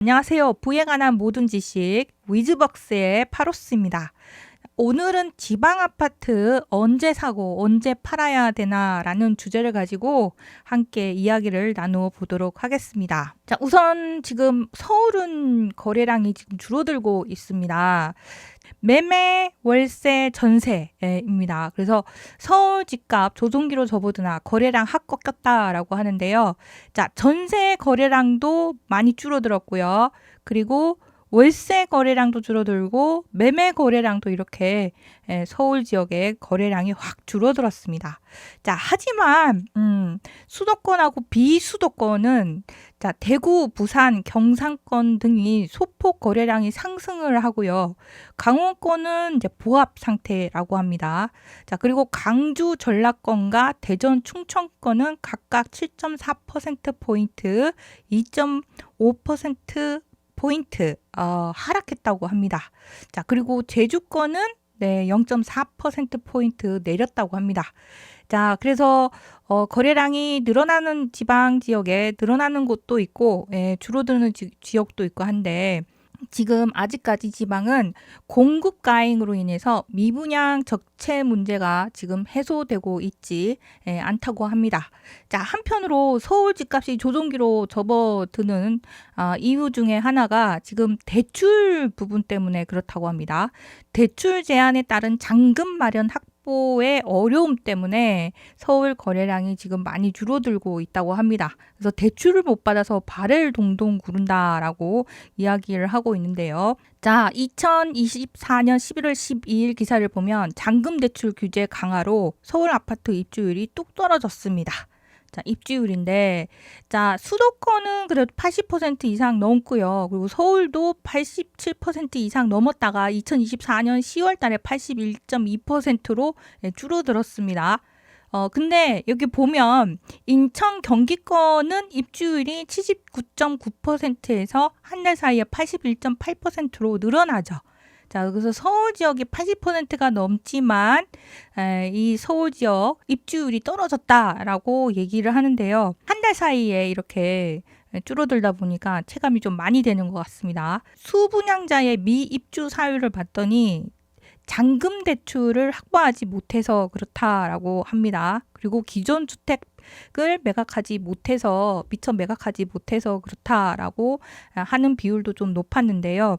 안녕하세요. 부에 관한 모든 지식 위즈벅스의 파로스입니다. 오늘은 지방 아파트 언제 사고 언제 팔아야 되나라는 주제를 가지고 함께 이야기를 나누어 보도록 하겠습니다. 자, 우선 지금 서울은 거래량이 지금 줄어들고 있습니다. 매매, 월세, 전세입니다. 그래서 서울 집값 조종기로 접어드나 거래량 확 꺾였다라고 하는데요. 자, 전세 거래량도 많이 줄어들었고요. 그리고 월세 거래량도 줄어들고 매매 거래량도 이렇게 서울 지역의 거래량이 확 줄어들었습니다. 자, 하지만 수도권하고 비수도권은 자, 대구, 부산, 경상권 등이 소폭 거래량이 상승을 하고요. 강원권은 이제 보합 상태라고 합니다. 자, 그리고 강주, 전라권과 대전, 충청권은 각각 7.4%포인트, 2.5% 포인트 하락했다고 합니다. 자, 그리고 제주권은 0.4%포인트 내렸다고 합니다. 자, 그래서 거래량이 늘어나는 지방 지역에 늘어나는 곳도 있고 줄어드는 지역도 있고 한데 지금 아직까지 지방은 공급 과잉으로 인해서 미분양 적체 문제가 지금 해소되고 있지 않다고 합니다. 자, 한편으로 서울 집값이 조종기로 접어드는 이유 중에 하나가 지금 대출 부분 때문에 그렇다고 합니다. 대출 제한에 따른 잔금 마련 확보의 어려움 때문에 서울 거래량이 지금 많이 줄어들고 있다고 합니다. 그래서 대출을 못 받아서 발을 동동 구른다라고 이야기를 하고 있는데요. 자, 2024년 11월 12일 기사를 보면 잔금 대출 규제 강화로 서울 아파트 입주율이 뚝 떨어졌습니다. 자, 입주율인데, 자, 수도권은 그래도 80% 이상 넘고요. 그리고 서울도 87% 이상 넘었다가 2024년 10월 달에 81.2%로 줄어들었습니다. 근데 여기 보면 인천 경기권은 입주율이 79.9%에서 한 달 사이에 81.8%로 늘어나죠. 자, 그래서 서울 지역이 80%가 넘지만 이 서울 지역 입주율이 떨어졌다라고 얘기를 하는데요. 한 달 사이에 이렇게 줄어들다 보니까 체감이 좀 많이 되는 것 같습니다. 수분양자의 미입주 사유를 봤더니 잔금 대출을 확보하지 못해서 그렇다라고 합니다. 그리고 기존 주택을 매각하지 못해서 미처 매각하지 못해서 그렇다라고 하는 비율도 좀 높았는데요.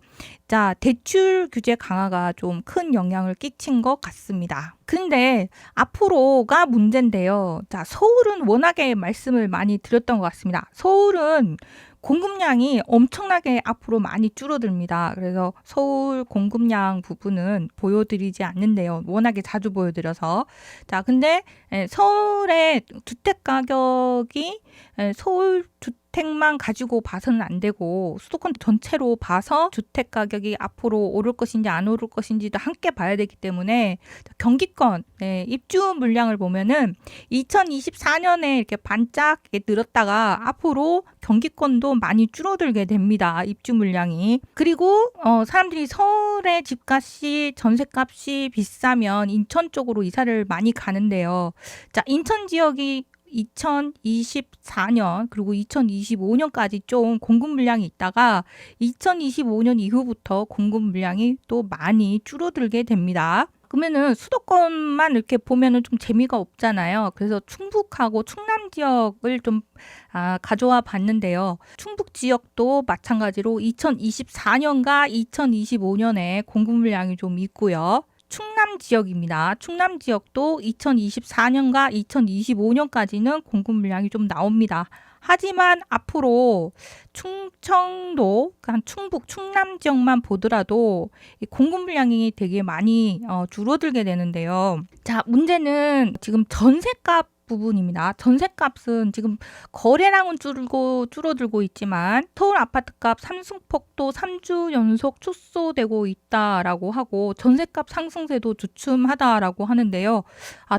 자, 대출 규제 강화가 좀 큰 영향을 끼친 것 같습니다. 근데 앞으로가 문제인데요. 자, 서울은 워낙에 말씀을 많이 드렸던 것 같습니다. 서울은 공급량이 엄청나게 앞으로 많이 줄어듭니다. 그래서 서울 공급량 부분은 보여드리지 않는데요. 워낙에 자주 보여드려서. 자, 근데 서울의 주택 가격이 서울 주택만 가지고 봐서는 안 되고 수도권 전체로 봐서 주택 가격이 앞으로 오를 것인지 안 오를 것인지도 함께 봐야 되기 때문에 경기권 입주 물량을 보면은 2024년에 이렇게 반짝 늘었다가 앞으로 경기권도 많이 줄어들게 됩니다. 입주 물량이. 그리고 사람들이 서울의 집값이 전세값이 비싸면 인천 쪽으로 이사를 많이 가는데요. 자, 인천 지역이 2024년 그리고 2025년까지 좀 공급 물량이 있다가 2025년 이후부터 공급 물량이 또 많이 줄어들게 됩니다. 그러면은 수도권만 이렇게 보면은 좀 재미가 없잖아요. 그래서 충북하고 충남 지역을 좀 가져와 봤는데요. 충북 지역도 마찬가지로 2024년과 2025년에 공급 물량이 좀 있고요. 충남 지역입니다. 충남 지역도 2024년과 2025년까지는 공급 물량이 좀 나옵니다. 하지만 앞으로 충청도, 충북, 충남 지역만 보더라도 공급 물량이 되게 많이 줄어들게 되는데요. 자, 문제는 지금 전세값 부분입니다. 전세값은 지금 거래량은 줄어들고 있지만 서울 아파트값 상승폭도 3주 연속 축소되고 있다라고 하고 전세값 상승세도 주춤하다라고 하는데요.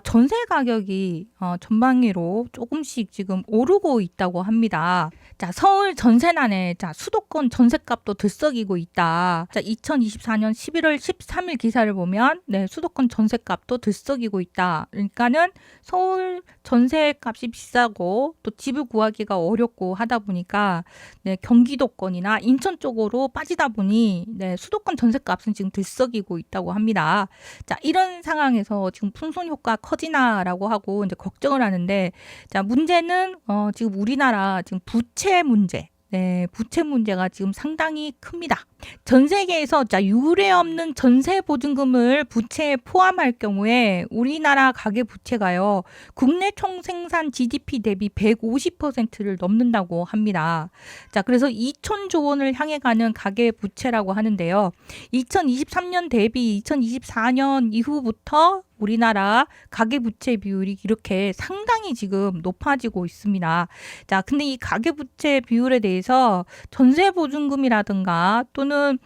전세 가격이 전방위로 조금씩 지금 오르고 있다고 합니다. 자, 서울 전세난에 수도권 전세값도 들썩이고 있다. 자, 2024년 11월 13일 기사를 보면 수도권 전세값도 들썩이고 있다. 그러니까는 서울 전세값이 비싸고 또 집을 구하기가 어렵고 하다 보니까 네, 경기도권이나 인천 쪽으로 빠지다 보니 네, 수도권 전세값은 지금 들썩이고 있다고 합니다. 자, 이런 상황에서 지금 풍선 효과 커지나라고 하고 이제 걱정을 하는데, 자, 문제는 지금 우리나라 지금 부채 문제. 네, 부채 문제가 지금 상당히 큽니다. 전 세계에서 자, 유례 없는 전세 보증금을 부채에 포함할 경우에 우리나라 가계 부채가요, 국내 총생산 GDP 대비 150%를 넘는다고 합니다. 자, 그래서 2천조 원을 향해 가는 가계 부채라고 하는데요. 2023년 대비 2024년 이후부터 우리나라 가계부채 비율이 이렇게 상당히 지금 높아지고 있습니다. 자, 근데 이 가계부채 비율에 대해서 전세보증금이라든가 또는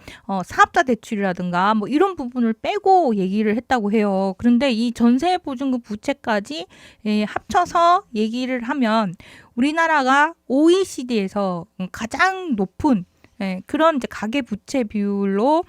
사업자 대출이라든가 뭐 이런 부분을 빼고 얘기를 했다고 해요. 그런데 이 전세보증금 부채까지 합쳐서 얘기를 하면 우리나라가 OECD에서 가장 높은 그런 이제 가계부채 비율로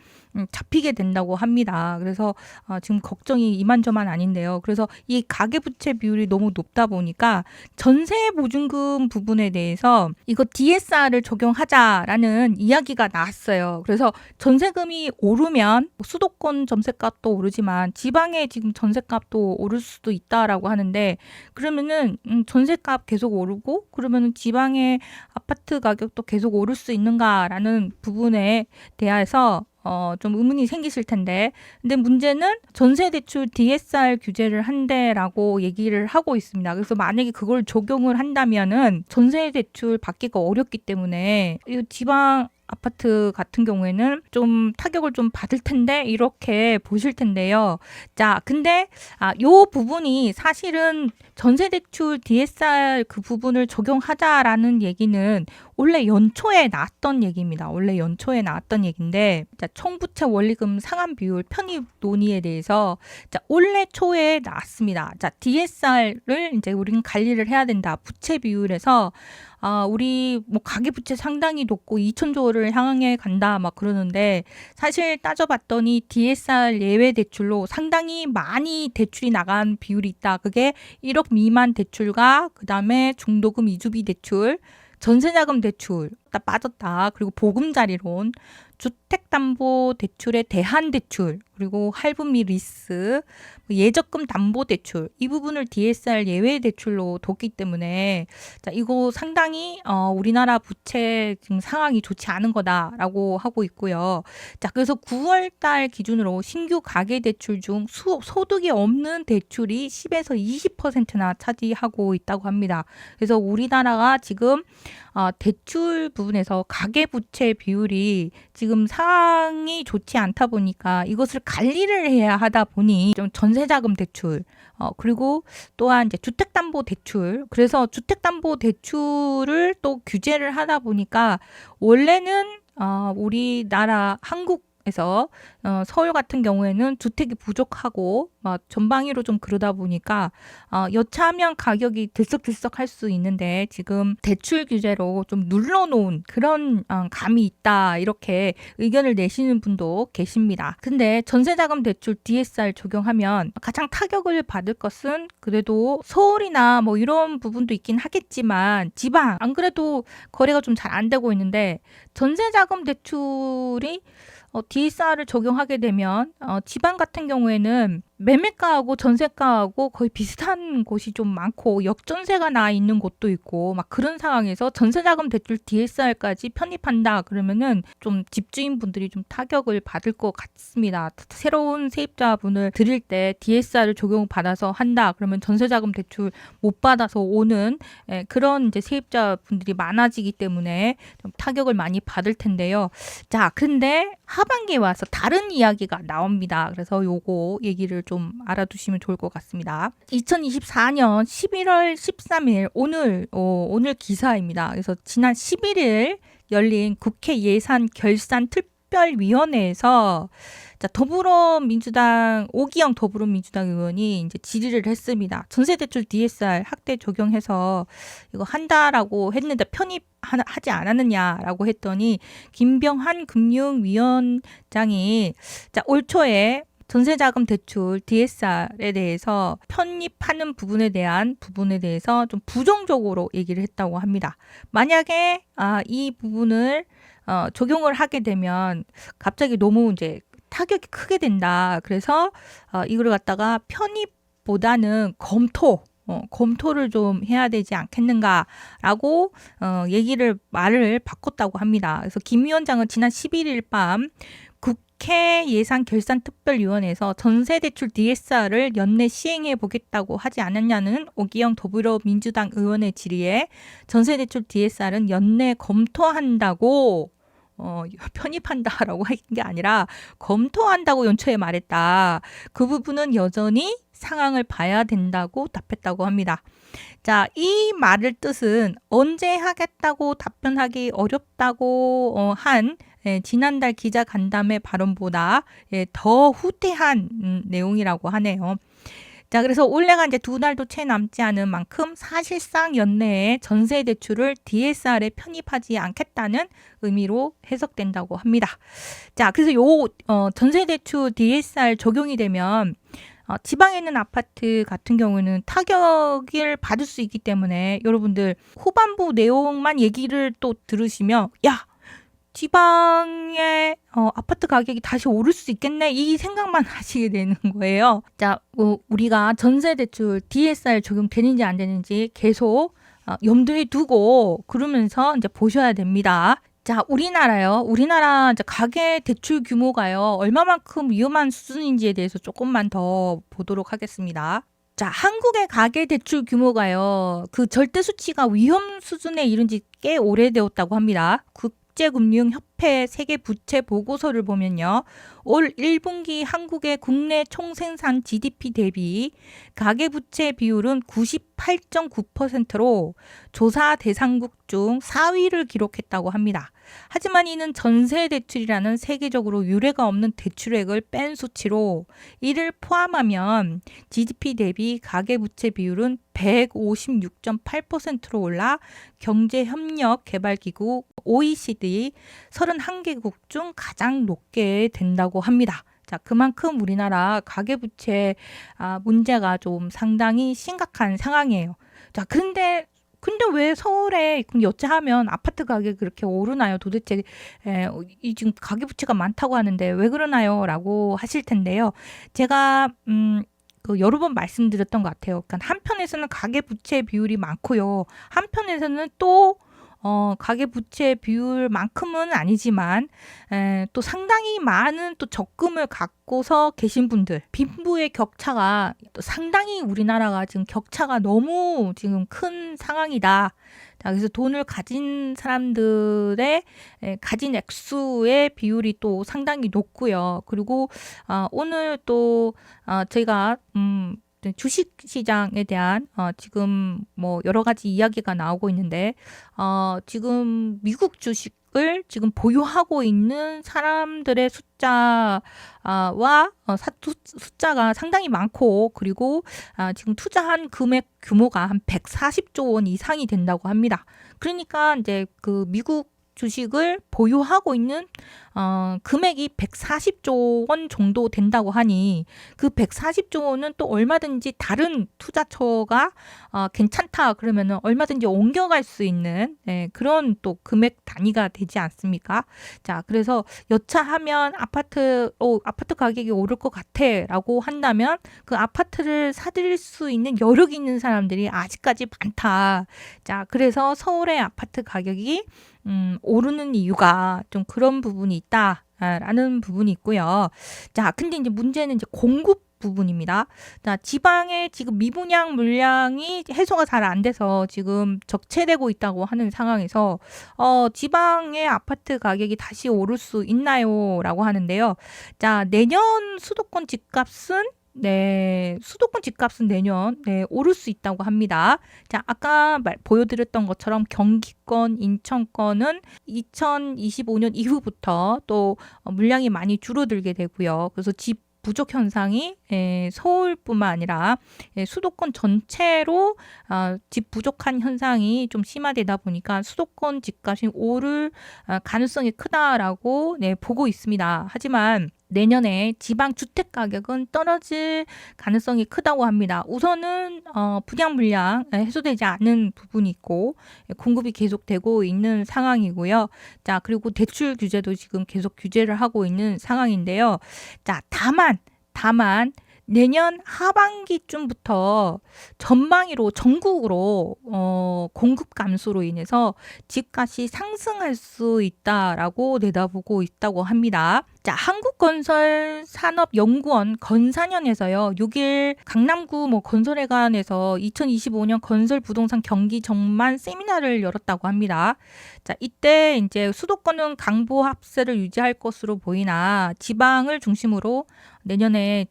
잡히게 된다고 합니다. 그래서 지금 걱정이 이만저만 아닌데요. 그래서 이 가계부채 비율이 너무 높다 보니까 전세보증금 부분에 대해서 이거 DSR을 적용하자라는 이야기가 나왔어요. 그래서 전세금이 오르면 수도권 전세값도 오르지만 지방의 지금 전세값도 오를 수도 있다라고 하는데, 그러면은 전세값 계속 오르고 그러면은 지방의 아파트 가격도 계속 오를 수 있는가라는 부분에 대해서 좀 의문이 생기실 텐데, 근데 문제는 전세대출 DSR 규제를 한대라고 얘기를 하고 있습니다. 그래서 만약에 그걸 적용을 한다면은 전세대출 받기가 어렵기 때문에 이 지방 아파트 같은 경우에는 좀 타격을 좀 받을 텐데 이렇게 보실 텐데요. 자, 근데 요 부분이 사실은 전세대출 DSR 그 부분을 적용하자라는 얘기는 원래 연초에 나왔던 얘기입니다. 원래 연초에 나왔던 얘기인데, 자, 총부채 원리금 상환 비율 편입 논의에 대해서 자, 올해 초에 나왔습니다. 자, DSR을 이제 우리는 관리를 해야 된다. 부채 비율에서 우리 뭐 가계부채 상당히 높고 2천조를 향해 간다 막 그러는데, 사실 따져봤더니 DSR 예외 대출로 상당히 많이 대출이 나간 비율이 있다. 그게 1억 미만 대출과 그 다음에 중도금 이주비 대출, 전세자금 대출 다 빠졌다. 그리고 보금자리론, 주택담보대출의 대한대출, 그리고 할부미 리스, 예적금 담보대출, 이 부분을 DSR 예외 대출로 뒀기 때문에 자, 이거 상당히 우리나라 부채 지금 상황이 좋지 않은 거다라고 하고 있고요. 자, 그래서 9월 달 기준으로 신규 가계대출 중 소득이 없는 대출이 10에서 20%나 차지하고 있다고 합니다. 그래서 우리나라가 지금 대출 부분에서 가계부채 비율이 지금 상황이 좋지 않다 보니까 이것을 관리를 해야 하다 보니 좀 전세자금 대출, 그리고 또한 이제 주택담보대출, 그래서 주택담보대출을 또 규제를 하다 보니까 원래는 우리나라 한국에서 서울 같은 경우에는 주택이 부족하고 전방위로 좀 그러다 보니까 여차하면 가격이 들썩들썩할 수 있는데, 지금 대출 규제로 좀 눌러놓은 그런 감이 있다, 이렇게 의견을 내시는 분도 계십니다. 근데 전세자금 대출 DSR 적용하면 가장 타격을 받을 것은 그래도 서울이나 뭐 이런 부분도 있긴 하겠지만 지방 안 그래도 거래가 좀 잘 안 되고 있는데, 전세자금 대출이 DSR을 적용하게 되면 지방 같은 경우에는 매매가하고 전세가하고 거의 비슷한 곳이 좀 많고 역전세가 나 있는 곳도 있고 막 그런 상황에서 전세자금 대출 DSR까지 편입한다 그러면은 좀 집주인분들이 좀 타격을 받을 것 같습니다. 새로운 세입자분을 드릴 때 DSR을 적용받아서 한다 그러면 전세자금 대출 못 받아서 오는 그런 이제 세입자분들이 많아지기 때문에 좀 타격을 많이 받을 텐데요. 자, 근데 하반기에 와서 다른 이야기가 나옵니다. 그래서 요거 얘기를 좀 알아두시면 좋을 것 같습니다. 2024년 11월 13일 오늘 기사입니다. 그래서 지난 11일 열린 국회 예산 결산 특별위원회에서 자, 오기영 더불어민주당 의원이 이제 질의를 했습니다. 전세대출 DSR 확대 적용해서 이거 한다라고 했는데 편입하지 않았느냐라고 했더니 김병환 금융위원장이 자, 올 초에 전세자금 대출 DSR에 대해서 편입하는 부분에 대해서 좀 부정적으로 얘기를 했다고 합니다. 만약에 이 부분을 적용을 하게 되면 갑자기 너무 이제 타격이 크게 된다. 그래서 이걸 갖다가 편입보다는 검토를 좀 해야 되지 않겠는가라고 말을 바꿨다고 합니다. 그래서 김 위원장은 지난 11일 밤 국회 예산결산특별위원회에서 전세대출 DSR을 연내 시행해 보겠다고 하지 않았냐는 오기영 더불어민주당 의원의 질의에 전세대출 DSR은 연내 검토한다고 편입한다라고 한 게 아니라 검토한다고 연초에 말했다. 그 부분은 여전히 상황을 봐야 된다고 답했다고 합니다. 자, 이 말의 뜻은 언제 하겠다고 답변하기 어렵다고 한 지난달 기자간담회 발언보다 더 후퇴한 내용이라고 하네요. 자, 그래서 올해가 이제 2달도 채 남지 않은 만큼 사실상 연내에 전세 대출을 DSR에 편입하지 않겠다는 의미로 해석된다고 합니다. 자, 그래서 전세 대출 DSR 적용이 되면 지방에 있는 아파트 같은 경우는 타격을 받을 수 있기 때문에 여러분들 후반부 내용만 얘기를 또 들으시면 지방의 아파트 가격이 다시 오를 수 있겠네 이 생각만 하시게 되는 거예요. 자, 우리가 전세대출 DSR 적용되는지 안 되는지 계속 염두에 두고 그러면서 이제 보셔야 됩니다. 자, 우리나라 이제 가계 대출 규모가요 얼마만큼 위험한 수준인지에 대해서 조금만 더 보도록 하겠습니다. 자, 한국의 가계 대출 규모가요 그 절대 수치가 위험 수준에 이른 지 꽤 오래되었다고 합니다. 국제금융협회 세계 부채 보고서를 보면요. 올 1분기 한국의 국내 총생산 GDP 대비 가계부채 비율은 98.9%로 조사 대상국 중 4위를 기록했다고 합니다. 하지만 이는 전세대출이라는 세계적으로 유례가 없는 대출액을 뺀 수치로 이를 포함하면 GDP 대비 가계부채 비율은 156.8%로 올라 경제협력개발기구 OECD 31개국 중 가장 높게 된다고 합니다. 자, 그만큼 우리나라 가계부채 문제가 좀 상당히 심각한 상황이에요. 자, 근데 왜 서울에 여차하면 아파트 가격이 그렇게 오르나요? 도대체 이 지금 가계부채가 많다고 하는데 왜 그러나요? 라고 하실 텐데요. 제가 여러 번 말씀드렸던 것 같아요. 그러니까 한편에서는 가계부채 비율이 많고요. 한편에서는 또 가계부채 비율만큼은 아니지만 또 상당히 많은 또 적금을 갖고서 계신 분들 빈부의 격차가 또 상당히 우리나라가 지금 격차가 너무 지금 큰 상황이다. 자, 그래서 돈을 가진 사람들의 가진 액수의 비율이 또 상당히 높고요. 그리고 오늘 또 저희가 주식 시장에 대한 지금 뭐 여러 가지 이야기가 나오고 있는데 지금 미국 주식을 지금 보유하고 있는 사람들의 숫자가 상당히 많고 그리고 지금 투자한 금액 규모가 한 140조 원 이상이 된다고 합니다. 그러니까 이제 그 미국 주식을 보유하고 있는 금액이 140조 원 정도 된다고 하니 그 140조 원은 또 얼마든지 다른 투자처가 괜찮다 그러면은 얼마든지 옮겨갈 수 있는 그런 또 금액 단위가 되지 않습니까? 자, 그래서 여차하면 아파트 가격이 오를 것 같아라고 한다면 그 아파트를 사들일 수 있는 여력이 있는 사람들이 아직까지 많다. 자, 그래서 서울의 아파트 가격이 오르는 이유가 좀 그런 부분이 있다라는 부분이 있고요. 자, 근데 이제 문제는 이제 공급 부분입니다. 자, 지방에 지금 미분양 물량이 해소가 잘 안 돼서 지금 적체되고 있다고 하는 상황에서 지방의 아파트 가격이 다시 오를 수 있나요? 라고 하는데요. 자, 내년 수도권 집값은 내년 오를 수 있다고 합니다. 자, 아까 보여드렸던 것처럼 경기권, 인천권은 2025년 이후부터 또 물량이 많이 줄어들게 되고요. 그래서 집 부족 현상이 서울뿐만 아니라 수도권 전체로 집 부족한 현상이 좀 심화되다 보니까 수도권 집값이 오를 가능성이 크다라고 보고 있습니다. 하지만 내년에 지방 주택 가격은 떨어질 가능성이 크다고 합니다. 우선은 분양 물량 해소되지 않은 부분이 있고 공급이 계속되고 있는 상황이고요. 자, 그리고 대출 규제도 지금 계속 규제를 하고 있는 상황인데요. 자, 다만 내년 하반기쯤부터 전방위로 전국으로 공급 감소로 인해서 집값이 상승할 수 있다라고 내다보고 있다고 합니다. 자, 한국건설산업연구원 건산연에서요 6일 강남구 건설회관에서 2025년 건설 부동산 경기 전망 세미나를 열었다고 합니다. 자, 이때 이제 수도권은 강보 합세를 유지할 것으로 보이나 지방을 중심으로 내년에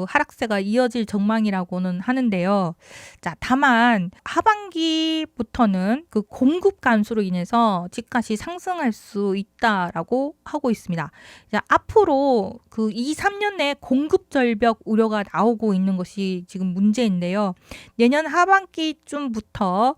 하락세가 이어질 전망이라고는 하는데요. 자, 다만 하반기부터는 그 공급 감소로 인해서 집값이 상승할 수 있다라고 하고 있습니다. 자, 앞으로 그 2, 3년 내 공급 절벽 우려가 나오고 있는 것이 지금 문제인데요. 내년 하반기쯤부터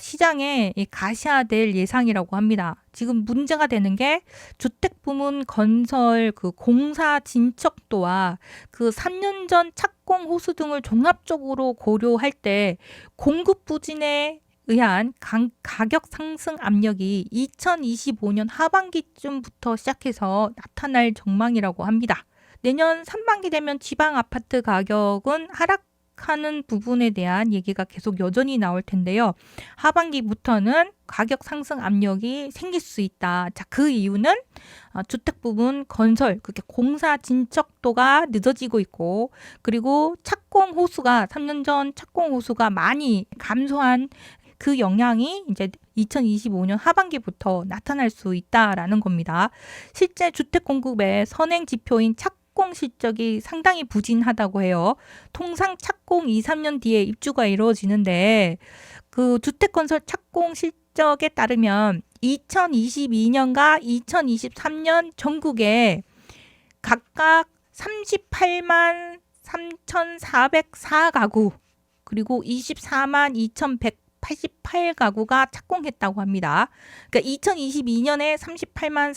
시장에 가시화될 예상이라고 합니다. 지금 문제가 되는 게 주택 부문 건설 그 공사 진척도와 그 3년 전 착공 호수 등을 종합적으로 고려할 때 공급 부진에 의한 가격 상승 압력이 2025년 하반기쯤부터 시작해서 나타날 전망이라고 합니다. 내년 상반기 되면 지방 아파트 가격은 하락하는 부분에 대한 얘기가 계속 여전히 나올 텐데요. 하반기부터는 가격 상승 압력이 생길 수 있다. 자, 그 이유는 주택 부분 건설, 그렇게 공사 진척도가 늦어지고 있고, 그리고 착공 호수가 3년 전 착공 호수가 많이 감소한 그 영향이 이제 2025년 하반기부터 나타날 수 있다라는 겁니다. 실제 주택 공급의 선행 지표인 착공 실적이 상당히 부진하다고 해요. 통상 착공 2, 3년 뒤에 입주가 이루어지는데 그 주택 건설 착공 실적에 따르면 2022년과 2023년 전국에 각각 38만 3,404가구 그리고 24만 2,188가구가 착공했다고 합니다. 그러니까 2022년에 38만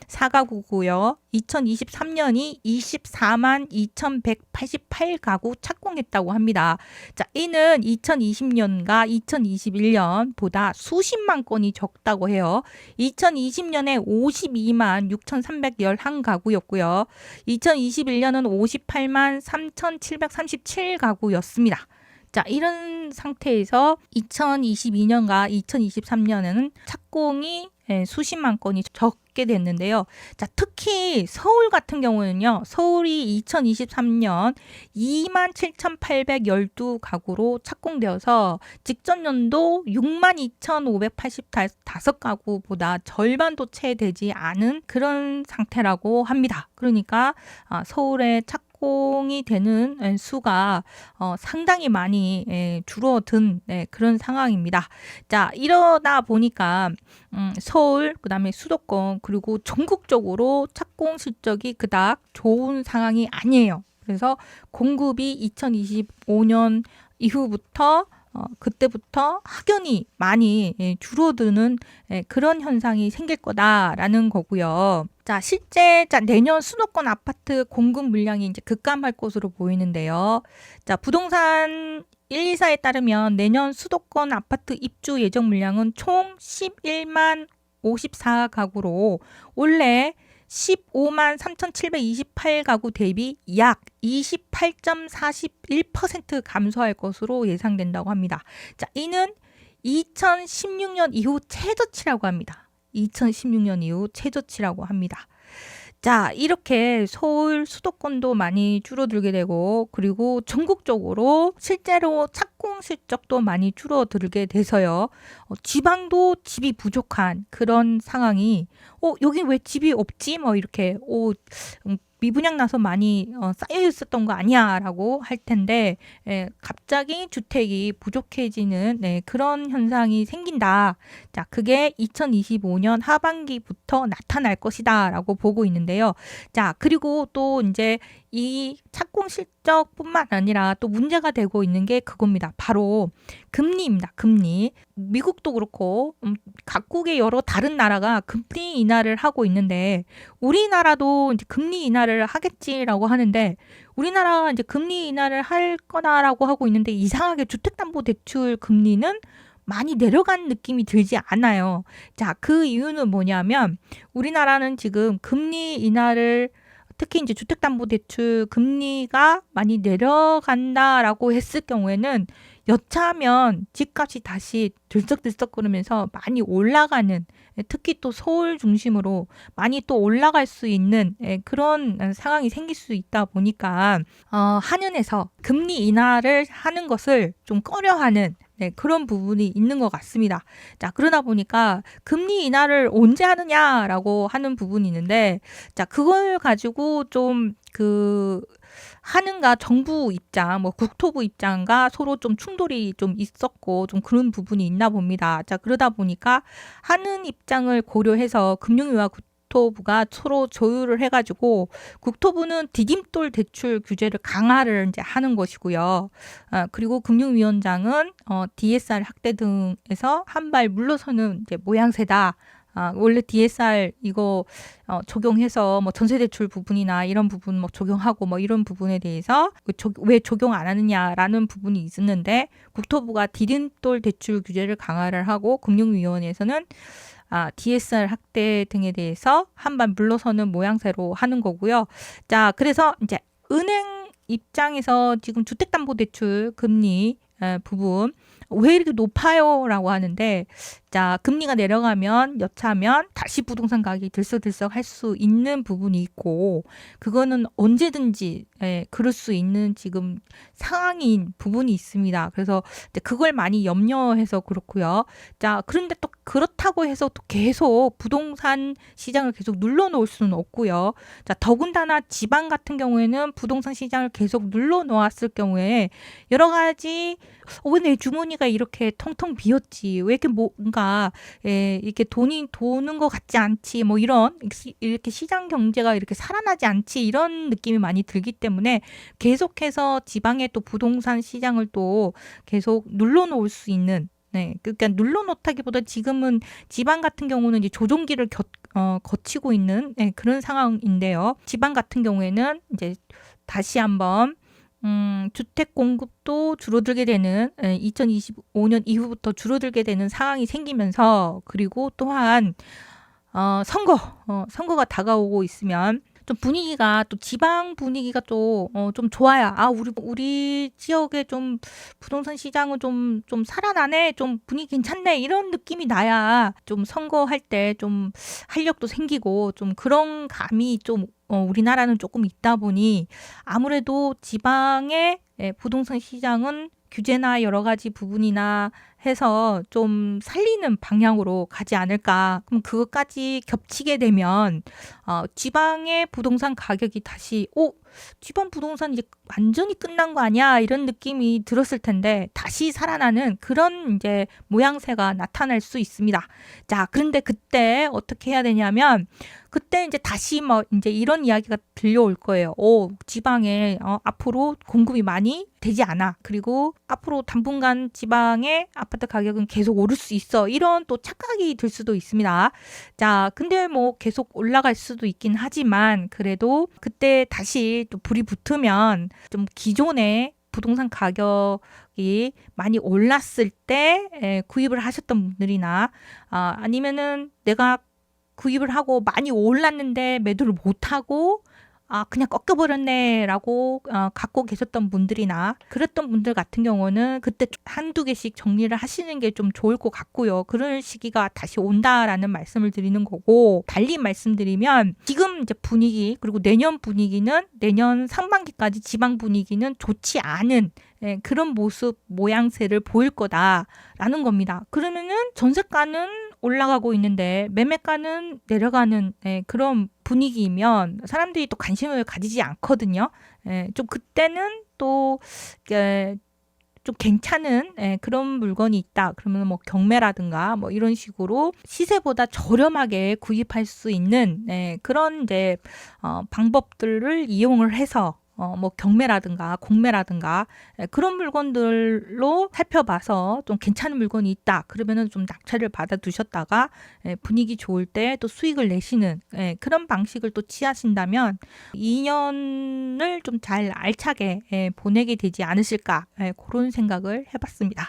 3,404가구고요. 2023년이 24만 2,188가구 착공했다고 합니다. 자, 이는 2020년과 2021년보다 수십만 건이 적다고 해요. 2020년에 52만 6,311가구였고요. 2021년은 58만 3,737가구였습니다. 자, 이런 상태에서 2022년과 2023년에는 착공이 수십만 건이 적게 됐는데요. 자, 특히 서울 같은 경우는요. 서울이 2023년 27,812가구로 착공되어서 직전 연도 62,585가구보다 절반도 채 되지 않은 그런 상태라고 합니다. 그러니까 서울의 착공이 되는 수가 상당히 많이 줄어든 그런 상황입니다. 자, 이러다 보니까 서울, 그다음에 수도권, 그리고 전국적으로 착공 실적이 그닥 좋은 상황이 아니에요. 그래서 공급이 2025년 이후부터 그때부터 확연히 많이 줄어드는 그런 현상이 생길 거다라는 거고요. 자, 실제 내년 수도권 아파트 공급 물량이 이제 급감할 것으로 보이는데요. 자, 부동산 124에 따르면 내년 수도권 아파트 입주 예정 물량은 총 11만 54가구로 올해 15만 3,728가구 대비 약 28.41% 감소할 것으로 예상된다고 합니다. 자, 이는 2016년 이후 최저치라고 합니다. 2016년 이후 최저치라고 합니다. 자, 이렇게 서울 수도권도 많이 줄어들게 되고, 그리고 전국적으로 실제로 착공 실적도 많이 줄어들게 돼서요. 지방도 집이 부족한 그런 상황이 여기 왜 집이 없지? 뭐 이렇게 미분양 나서 많이 쌓여 있었던 거 아니야라고 할 텐데 갑자기 주택이 부족해지는 그런 현상이 생긴다. 자, 그게 2025년 하반기부터 나타날 것이다라고 보고 있는데요. 자, 그리고 또 이제 이 착공 실적뿐만 아니라 또 문제가 되고 있는 게 그겁니다. 바로 금리입니다. 금리. 미국도 그렇고 각국의 여러 다른 나라가 금리 인하를 하고 있는데 우리나라도 이제 금리 인하를 하겠지라고 하는데 우리나라가 이제 금리 인하를 할 거다라고 하고 있는데 이상하게 주택담보대출 금리는 많이 내려간 느낌이 들지 않아요. 자, 그 이유는 뭐냐면 우리나라는 지금 금리 인하를 특히 이제 주택담보대출 금리가 많이 내려간다라고 했을 경우에는 여차하면 집값이 다시 들썩들썩거리면서 많이 올라가는, 특히 또 서울 중심으로 많이 또 올라갈 수 있는 그런 상황이 생길 수 있다 보니까 한은에서 금리 인하를 하는 것을 좀 꺼려하는 그런 부분이 있는 것 같습니다. 자, 그러다 보니까 금리 인하를 언제 하느냐라고 하는 부분이 있는데, 자, 그걸 가지고 좀 한은과 정부 입장, 뭐 국토부 입장과 서로 좀 충돌이 좀 있었고 좀 그런 부분이 있나 봅니다. 자, 그러다 보니까 한은 입장을 고려해서 금융위와 국토부가 서로 조율을 해가지고 국토부는 디딤돌 대출 규제를 강화를 이제 하는 것이고요. 그리고 금융위원장은 DSR 확대 등에서 한 발 물러서는 이제 모양새다. 원래 DSR 이거 적용해서 뭐 전세대출 부분이나 이런 부분 뭐 적용하고 뭐 이런 부분에 대해서 왜 적용 안 하느냐라는 부분이 있었는데 국토부가 디딤돌 대출 규제를 강화를 하고 금융위원회에서는 DSR 확대 등에 대해서 한 발 물러서는 모양새로 하는 거고요. 자, 그래서 이제 은행 입장에서 지금 주택담보대출 금리 부분 왜 이렇게 높아요? 라고 하는데, 자, 금리가 내려가면 여차하면 다시 부동산 가격이 들썩들썩 할 수 있는 부분이 있고, 그거는 언제든지 그럴 수 있는 지금 상황인 부분이 있습니다. 그래서 그걸 많이 염려해서 그렇고요. 자, 그런데 또 그렇다고 해서 또 계속 부동산 시장을 계속 눌러놓을 수는 없고요. 자, 더군다나 지방 같은 경우에는 부동산 시장을 계속 눌러놓았을 경우에 여러 가지 왜 내 주머니가 이렇게 텅텅 비었지? 왜 이렇게 뭔가 이렇게 돈이 도는 것 같지 않지? 뭐 이렇게 시장 경제가 이렇게 살아나지 않지? 이런 느낌이 많이 들기 때문에 계속해서 지방의 또 부동산 시장을 또 계속 눌러놓을 수 있는 그러니까 눌러놓다기보다 지금은 지방 같은 경우는 이제 조정기를 거치고 있는 그런 상황인데요. 지방 같은 경우에는 이제 다시 한번 주택 공급도 줄어들게 되는 2025년 이후부터 줄어들게 되는 상황이 생기면서 그리고 또한 선거가 다가오고 있으면 좀 분위기가 또 지방 분위기가 또 좀 좋아야 우리 지역에 좀 부동산 시장은 좀 살아나네, 좀 분위기 괜찮네 이런 느낌이 나야 좀 선거할 때 좀 활력도 생기고 좀 그런 감이 좀 우리나라는 조금 있다 보니 아무래도 지방의 부동산 시장은 규제나 여러 가지 부분이나 해서 좀 살리는 방향으로 가지 않을까. 그럼 그것까지 겹치게 되면 지방의 부동산 가격이 다시 지방 부동산 이제 완전히 끝난 거 아니야? 이런 느낌이 들었을 텐데 다시 살아나는 그런 이제 모양새가 나타날 수 있습니다. 자, 그런데 그때 어떻게 해야 되냐면 그때 이제 다시 뭐 이제 이런 이야기가 들려올 거예요. 지방에 앞으로 공급이 많이 되지 않아. 그리고 앞으로 당분간 지방의 아파트 가격은 계속 오를 수 있어. 이런 또 착각이 들 수도 있습니다. 자, 근데 뭐 계속 올라갈 수도 있긴 하지만 그래도 그때 다시 또 불이 붙으면 좀 기존의 부동산 가격이 많이 올랐을 때 구입을 하셨던 분들이나 아니면은 내가 구입을 하고 많이 올랐는데 매도를 못하고 그냥 꺾여버렸네 라고 갖고 계셨던 분들이나 그랬던 분들 같은 경우는 그때 한두 개씩 정리를 하시는 게 좀 좋을 것 같고요. 그런 시기가 다시 온다라는 말씀을 드리는 거고, 달리 말씀드리면 지금 이제 분위기 그리고 내년 분위기는 내년 상반기까지 지방 분위기는 좋지 않은 그런 모습 모양새를 보일 거다라는 겁니다. 그러면은 전세가는 올라가고 있는데 매매가는 내려가는 그런 분위기이면 사람들이 또 관심을 가지지 않거든요. 좀 그때는 또 좀 괜찮은 그런 물건이 있다. 그러면 뭐 경매라든가 뭐 이런 식으로 시세보다 저렴하게 구입할 수 있는 그런 이제 방법들을 이용을 해서 뭐 경매라든가 공매라든가 그런 물건들로 살펴봐서 좀 괜찮은 물건이 있다. 그러면은 좀 낙찰을 받아 두셨다가 분위기 좋을 때 또 수익을 내시는 그런 방식을 또 취하신다면 2년을 좀 잘 알차게 보내게 되지 않으실까 그런 생각을 해봤습니다.